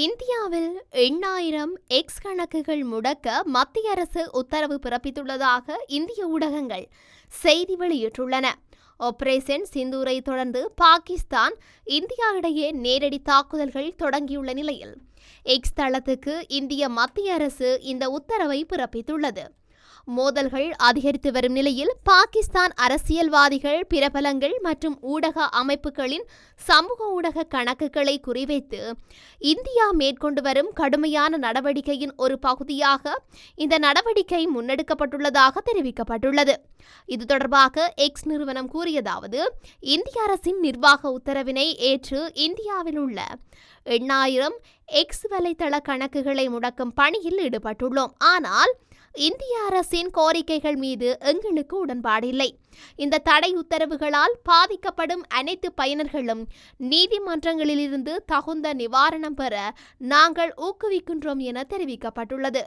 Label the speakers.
Speaker 1: இந்தியாவில் 8,000 எக்ஸ் கணக்குகள் முடக்க மத்திய அரசு உத்தரவு பிறப்பித்துள்ளதாக இந்திய ஊடகங்கள் செய்தி வெளியிட்டுள்ளன. ஆபரேஷன் சிந்தூரை தொடர்ந்து பாகிஸ்தான் இந்தியா இடையே நேரடி தாக்குதல்கள் தொடங்கியுள்ள நிலையில் எக்ஸ் தளத்துக்கு இந்திய மத்திய அரசு இந்த உத்தரவை பிறப்பித்துள்ளது. மோதல்கள் அதிகரித்து வரும் நிலையில் பாகிஸ்தான் அரசியல்வாதிகள், பிரபலங்கள் மற்றும் ஊடக அமைப்புகளின் சமூக ஊடக கணக்குகளை குறிவைத்து இந்தியா மேற்கொண்டு வரும் கடுமையான நடவடிக்கையின் ஒரு பகுதியாக இந்த நடவடிக்கை முன்னெடுக்கப்பட்டுள்ளதாக தெரிவிக்கப்பட்டுள்ளது. இது தொடர்பாக எக்ஸ் நிறுவனம் கூறியதாவது, இந்திய அரசின் நிர்வாக உத்தரவினை ஏற்று இந்தியாவில் உள்ள 8,000 எக்ஸ் வலைத்தள கணக்குகளை முடக்கும் பணியில் ஈடுபட்டுள்ளோம். ஆனால் இந்திய அரசின் கோரிக்கைகள் மீது எங்களுக்கு உடன்பாடில்லை. இந்த தடை உத்தரவுகளால் பாதிக்கப்படும் அனைத்து பயனர்களும் நீதிமன்றங்களிலிருந்து தகுந்த நிவாரணம் பெற நாங்கள் ஊக்குவிக்கின்றோம் என தெரிவிக்கப்பட்டுள்ளது.